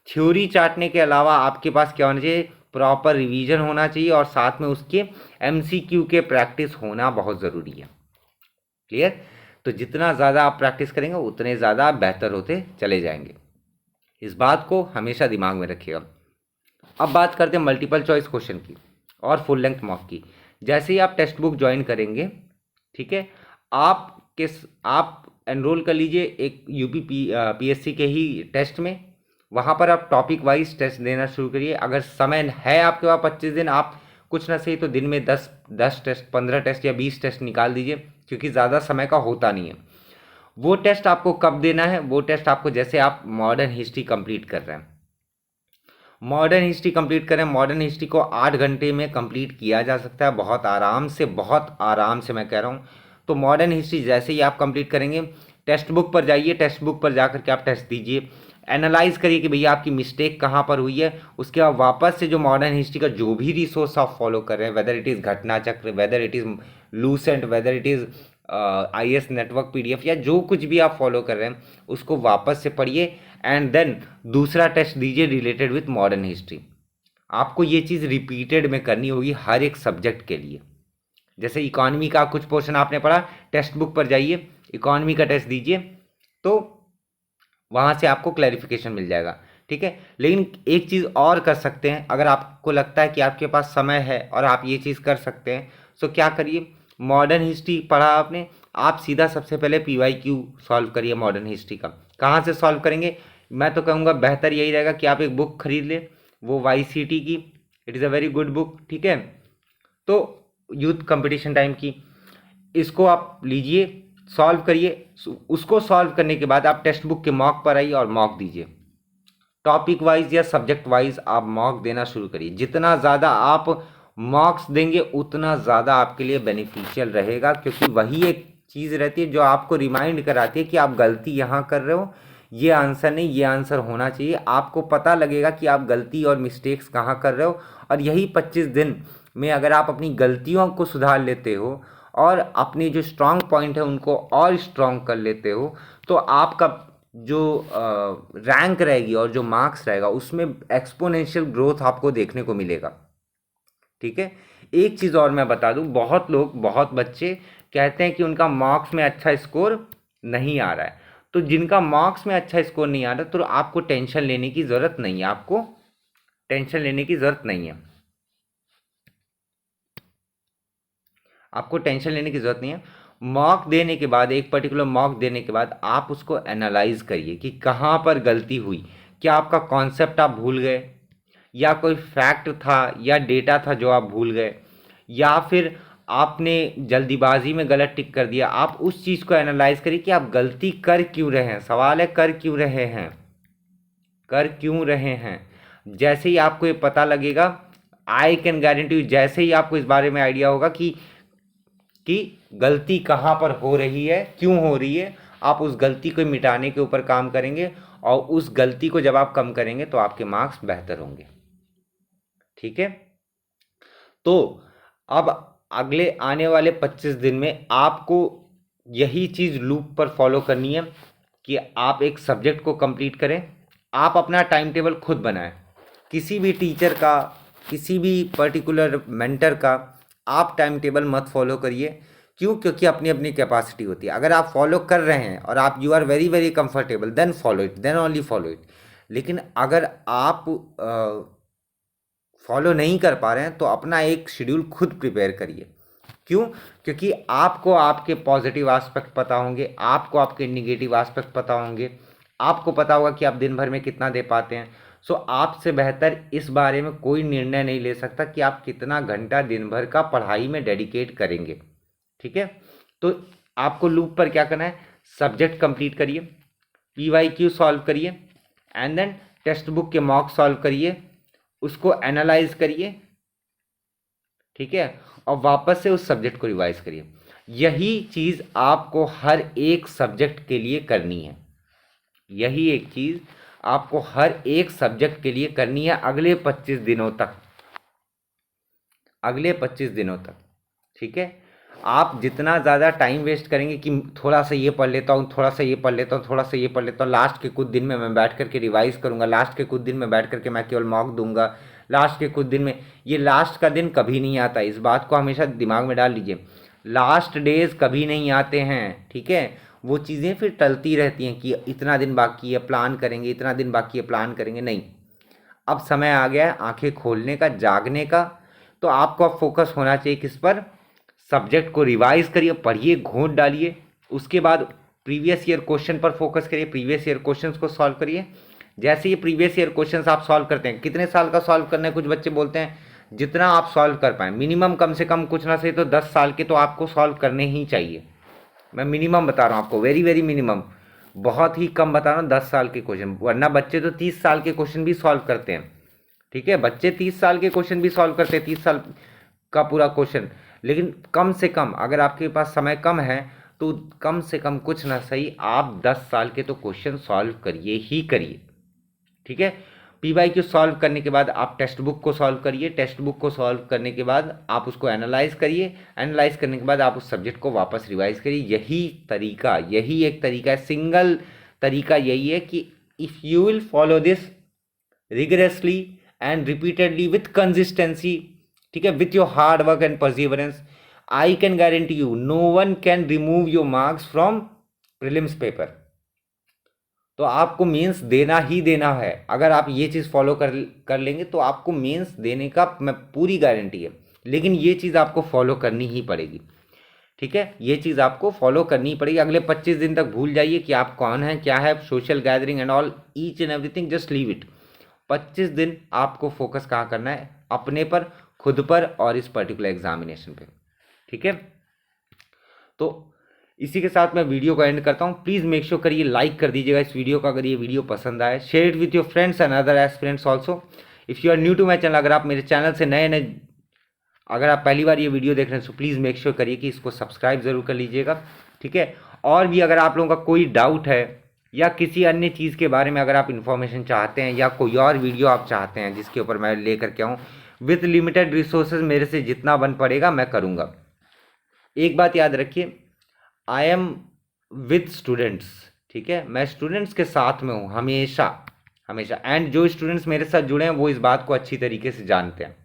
थ्योरी चाटने के अलावा आपके पास क्या होना चाहिए, प्रॉपर रिवीजन होना चाहिए, और साथ में उसके MCQ के प्रैक्टिस होना बहुत ज़रूरी है, क्लियर। तो जितना ज़्यादा आप प्रैक्टिस करेंगे उतने ज़्यादा आप बेहतर होते चले जाएंगे, इस बात को हमेशा दिमाग में रखिएगा। अब बात करते हैं मल्टीपल चॉइस क्वेश्चन की और फुल लेंथ मॉक की। जैसे ही आप टेक्स्ट बुक ज्वाइन करेंगे, ठीक है, आप एनरोल कर लीजिए एक UP PSC के ही टेस्ट में। वहाँ पर आप टॉपिक वाइज टेस्ट देना शुरू करिए। अगर समय है आपके पास 25 दिन, आप कुछ ना सही तो दिन में 10 टेस्ट, 15 टेस्ट या 20 टेस्ट निकाल दीजिए, क्योंकि ज़्यादा समय का होता नहीं है। वो टेस्ट आपको कब देना है, वो टेस्ट आपको जैसे आप मॉडर्न हिस्ट्री कंप्लीट कर रहे हैं, मॉडर्न हिस्ट्री कंप्लीट करें, मॉडर्न हिस्ट्री को 8 घंटे में कंप्लीट किया जा सकता है, बहुत आराम से मैं कह रहा हूँ। तो मॉडर्न हिस्ट्री जैसे ही आप कंप्लीट करेंगे, टेक्स्ट बुक पर जाइए, टेक्स्ट बुक पर जा करके आप टेस्ट दीजिए, एनालाइज करिए कि भैया आपकी मिस्टेक कहाँ पर हुई है। उसके बाद वापस से जो मॉडर्न हिस्ट्री का जो भी रिसोर्स आप फॉलो कर रहे हैं, वेदर इट इज़ घटना चक्र, weather it is Lucent, weather it is IAS network PDF, या जो कुछ भी आप फॉलो कर रहे हैं, उसको वापस से पढ़िए एंड देन दूसरा टेस्ट दीजिए रिलेटेड विथ मॉडर्न हिस्ट्री। आपको ये चीज़ रिपीटेड में करनी होगी हर एक सब्जेक्ट के लिए। जैसे इकोनॉमी का कुछ पोर्शन आपने पढ़ा, टेक्स्ट बुक पर जाइए, इकोनॉमी का टेस्ट दीजिए, तो वहाँ से आपको क्लैरिफिकेशन मिल जाएगा, ठीक है। लेकिन एक चीज़ और कर सकते हैं, अगर आपको लगता है कि आपके पास समय है और आप ये चीज़ कर सकते हैं, तो क्या करिए, मॉडर्न हिस्ट्री पढ़ा आपने, आप सीधा सबसे पहले PYQ सॉल्व करिए मॉडर्न हिस्ट्री का। कहाँ से सॉल्व करेंगे? मैं तो कहूँगा बेहतर यही रहेगा कि आप एक बुक खरीद लें, वो YCT की, it is a very good book, ठीक है। तो यूथ कंपटीशन टाइम की, इसको आप लीजिए, सॉल्व करिए। उसको सॉल्व करने के बाद आप टेक्स्ट बुक के मॉक पर आइए और मॉक दीजिए। टॉपिक वाइज या सब्जेक्ट वाइज आप मॉक देना शुरू करिए। जितना ज़्यादा आप मॉक्स देंगे उतना ज़्यादा आपके लिए बेनिफिशियल रहेगा, क्योंकि वही एक चीज़ रहती है जो आपको रिमाइंड कराती है कि आप गलती यहाँ कर रहे हो, ये आंसर नहीं, ये आंसर होना चाहिए। आपको पता लगेगा कि आप गलती और मिस्टेक्स कहाँ कर रहे हो, और यही 25 दिन में अगर आप अपनी गलतियों को सुधार लेते हो और अपनी जो स्ट्रांग पॉइंट है उनको और स्ट्रांग कर लेते हो, तो आपका जो रैंक रहेगी और जो मार्क्स रहेगा उसमें एक्सपोनेंशियल ग्रोथ आपको देखने को मिलेगा, ठीक है। एक चीज़ और मैं बता दूं, बहुत लोग, बहुत बच्चे कहते हैं कि उनका मार्क्स में अच्छा स्कोर नहीं आ रहा है। तो जिनका मार्क्स में अच्छा स्कोर नहीं आ रहा, तो आपको टेंशन लेने की ज़रूरत नहीं है, आपको टेंशन लेने की ज़रूरत नहीं है, आपको टेंशन लेने की ज़रूरत नहीं है। मॉक देने के बाद, एक पर्टिकुलर मॉक देने के बाद आप उसको एनालाइज करिए कि कहाँ पर गलती हुई। क्या आपका कॉन्सेप्ट आप भूल गए, या कोई फैक्ट था या डेटा था जो आप भूल गए, या फिर आपने जल्दीबाजी में गलत टिक कर दिया। आप उस चीज़ को एनालाइज करिए कि आप गलती कर क्यों रहे हैं। सवाल है कर क्यों रहे हैं, कर क्यों रहे हैं। जैसे ही आपको ये पता लगेगा, आई कैन गारंटी यू, जैसे ही आपको इस बारे में आइडिया होगा कि गलती कहाँ पर हो रही है, क्यों हो रही है, आप उस गलती को मिटाने के ऊपर काम करेंगे, और उस गलती को जब आप कम करेंगे तो आपके मार्क्स बेहतर होंगे, ठीक है। तो अब अगले आने वाले 25 दिन में आपको यही चीज़ लूप पर फॉलो करनी है कि आप एक सब्जेक्ट को कंप्लीट करें। आप अपना टाइम टेबल खुद बनाएं, किसी भी टीचर का, किसी भी पर्टिकुलर मेंटर का आप टाइम टेबल मत फॉलो करिए। क्यों? क्योंकि अपनी अपनी कैपेसिटी होती है। अगर आप फॉलो कर रहे हैं और आप you are very very comfortable, then follow it, then only follow it. लेकिन अगर आप फॉलो नहीं कर पा रहे हैं तो अपना एक शेड्यूल खुद प्रिपेयर करिए। क्यों? क्योंकि आपको आपके पॉजिटिव एस्पेक्ट पता होंगे, आपको आपके निगेटिव एस्पेक्ट पता होंगे, आपको पता होगा कि आप दिन भर में कितना दे पाते हैं। सो आपसे बेहतर इस बारे में कोई निर्णय नहीं ले सकता कि आप कितना घंटा दिन भर का पढ़ाई में डेडिकेट करेंगे, ठीक है। तो आपको लूप पर क्या करना है, सब्जेक्ट कंप्लीट करिए, PYQ सॉल्व करिए, एंड देन टेक्स्ट बुक के मॉक सॉल्व करिए, उसको एनालाइज करिए, ठीक है, और वापस से उस सब्जेक्ट को रिवाइज करिए। यही चीज़ आपको हर एक सब्जेक्ट के लिए करनी है, यही एक चीज़ आपको हर एक सब्जेक्ट के लिए करनी है अगले 25 दिनों तक, अगले 25 दिनों तक, ठीक है। आप जितना ज़्यादा टाइम वेस्ट करेंगे कि थोड़ा सा ये पढ़ लेता हूँ, थोड़ा सा ये पढ़ लेता हूँ, थोड़ा सा ये पढ़ लेता हूँ, लास्ट के कुछ दिन में मैं बैठ करके रिवाइज करूँगा, लास्ट के कुछ दिन में बैठ करके मैं केवल मॉक दूंगा, लास्ट के कुछ दिन में, ये लास्ट का दिन कभी नहीं आता। इस बात को हमेशा दिमाग में डाल लीजिए, लास्ट डेज कभी नहीं आते हैं, ठीक है। वो चीज़ें फिर टलती रहती हैं कि इतना दिन बाकी है, प्लान करेंगे, इतना दिन बाकी है, प्लान करेंगे। नहीं, अब समय आ गया है आंखें खोलने का, जागने का। तो आपको अब फोकस होना चाहिए किस पर, सब्जेक्ट को रिवाइज करिए, पढ़िए, घोंट डालिए। उसके बाद प्रीवियस ईयर क्वेश्चन पर फोकस करिए, प्रीवियस ईयर क्वेश्चंस को सॉल्व करिए। जैसे ये प्रीवियस ईयर क्वेश्चंस आप सॉल्व करते हैं, कितने साल का सॉल्व करना है, कुछ बच्चे बोलते हैं जितना आप सॉल्व कर पाएँ, मिनिमम कम से कम कुछ ना सही तो 10 साल के तो आपको सॉल्व करने ही चाहिए। मैं मिनिमम बता रहा हूँ आपको, वेरी वेरी मिनिमम, बहुत ही कम बता रहा हूँ, 10 साल के क्वेश्चन। वरना बच्चे तो 30 साल के क्वेश्चन भी सॉल्व करते हैं, ठीक है, बच्चे 30 साल के क्वेश्चन भी सॉल्व करते हैं, 30 साल का पूरा क्वेश्चन। लेकिन कम से कम अगर आपके पास समय कम है तो कम से कम कुछ ना सही आप 10 साल के तो क्वेश्चन सॉल्व करिए ही करिए, ठीक है। PYQ सॉल्व करने के बाद आप टेक्स्ट बुक को सॉल्व करिए, टेक्स्ट बुक को सॉल्व करने के बाद आप उसको एनालाइज करिए, एनालाइज करने के बाद आप उस सब्जेक्ट को वापस रिवाइज करिए। यही तरीका, यही एक तरीका है, सिंगल तरीका यही है कि if you will follow this rigorously and repeatedly with consistency, ठीक है, with your hard work and perseverance, I can guarantee you know one can remove your marks from prelims paper. तो आपको मेंस देना ही देना है। अगर आप ये चीज़ फॉलो कर लेंगे तो आपको मेंस देने का मैं पूरी गारंटी है। लेकिन ये चीज़ आपको फॉलो करनी ही पड़ेगी, ठीक है, ये चीज़ आपको फॉलो करनी पड़ेगी। अगले 25 दिन तक भूल जाइए कि आप कौन हैं, क्या है, social gathering and all, each and everything, just leave it. 25 दिन आपको फोकस कहाँ करना है, अपने पर, खुद पर और इस पर्टिकुलर एग्जामिनेशन पे। ठीक है, तो इसी के साथ मैं वीडियो को एंड करता हूँ। प्लीज़ मेक श्योर करिए लाइक कर दीजिएगा इस वीडियो को अगर ये वीडियो पसंद आए। Share it with your friends and other aspirants also. If you are new to my channel, अगर आप मेरे चैनल से नए अगर आप पहली बार ये वीडियो देख रहे हैं तो प्लीज़ मेक श्योर करिए कि इसको सब्सक्राइब ज़रूर कर लीजिएगा। ठीक है, और भी अगर आप लोगों का कोई डाउट है या किसी अन्य चीज़ के बारे में अगर आप इन्फॉर्मेशन चाहते हैं या कोई और वीडियो आप चाहते हैं जिसके ऊपर मैं लेकर के आऊँ, विथ लिमिटेड रिसोर्सेज मेरे से जितना बन पड़ेगा मैं करूँगा। एक बात याद रखिए, आई एम विद स्टूडेंट्स। ठीक है, मैं स्टूडेंट्स के साथ में हूँ हमेशा हमेशा, एंड जो स्टूडेंट्स मेरे साथ जुड़े हैं वो इस बात को अच्छी तरीके से जानते हैं।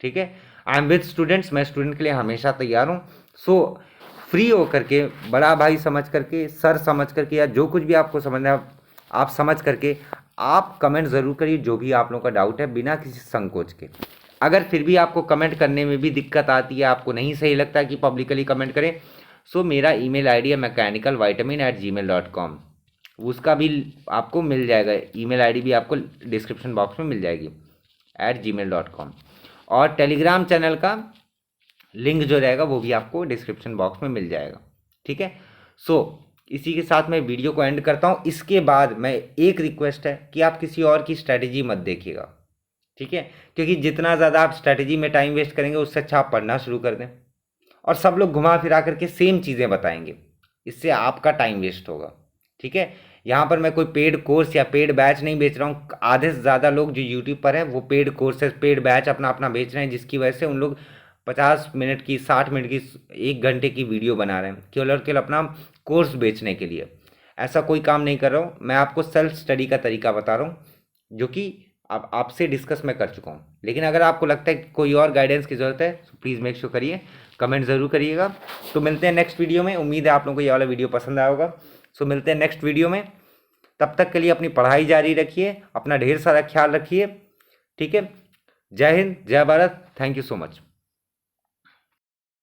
ठीक है, आई एम विद स्टूडेंट्स, मैं स्टूडेंट के लिए हमेशा तैयार हूँ। सो फ्री होकर के, बड़ा भाई समझ करके, सर समझ करके, या जो कुछ भी आपको समझना है आप समझ करके आप कमेंट ज़रूर करिए जो भी आप लोगों का डाउट है, बिना किसी संकोच के। अगर फिर भी आपको कमेंट करने में भी दिक्कत आती है, आपको नहीं सही लगता कि पब्लिकली कमेंट करें, सो मेरा ईमेल आईडी है mechanicalvitamin@gmail.com, उसका भी आपको मिल जाएगा, ईमेल आईडी भी आपको डिस्क्रिप्शन बॉक्स में मिल जाएगी @gmail.com, और टेलीग्राम चैनल का लिंक जो रहेगा वो भी आपको डिस्क्रिप्शन बॉक्स में मिल जाएगा। ठीक है, सो इसी के साथ मैं वीडियो को एंड करता हूँ। इसके बाद मैं एक रिक्वेस्ट है कि आप किसी और की स्ट्रैटेजी मत देखिएगा। ठीक है, क्योंकि जितना ज़्यादा आप स्ट्रैटेजी में टाइम वेस्ट करेंगे उससे अच्छा आप पढ़ना शुरू कर दें, और सब लोग घुमा फिरा करके सेम चीज़ें बताएंगे, इससे आपका टाइम वेस्ट होगा। ठीक है, यहाँ पर मैं कोई पेड कोर्स या पेड बैच नहीं बेच रहा हूँ। आधे से ज़्यादा लोग जो यूट्यूब पर हैं वो पेड कोर्सेज, पेड बैच अपना अपना बेच रहे हैं, जिसकी वजह से उन लोग 50 मिनट की, 60 मिनट की, 1 घंटे की वीडियो बना रहे हैं केवल और केवल अपना कोर्स बेचने के लिए। ऐसा कोई काम नहीं कर रहा हूँ, मैं आपको सेल्फ स्टडी का तरीका बता रहा हूँ जो कि अब आपसे डिस्कस मैं कर चुका हूँ। लेकिन अगर आपको लगता है कि कोई और गाइडेंस की ज़रूरत है तो प्लीज़ मेक श्योर करिए, कमेंट ज़रूर करिएगा। तो मिलते हैं नेक्स्ट वीडियो में। उम्मीद है आप लोगों को ये वाला वीडियो पसंद आया होगा। सो मिलते हैं नेक्स्ट वीडियो में, तब तक के लिए अपनी पढ़ाई जारी रखिए, अपना ढेर सारा ख्याल रखिए। ठीक है, जय हिंद, जय Bharat, thank you so much.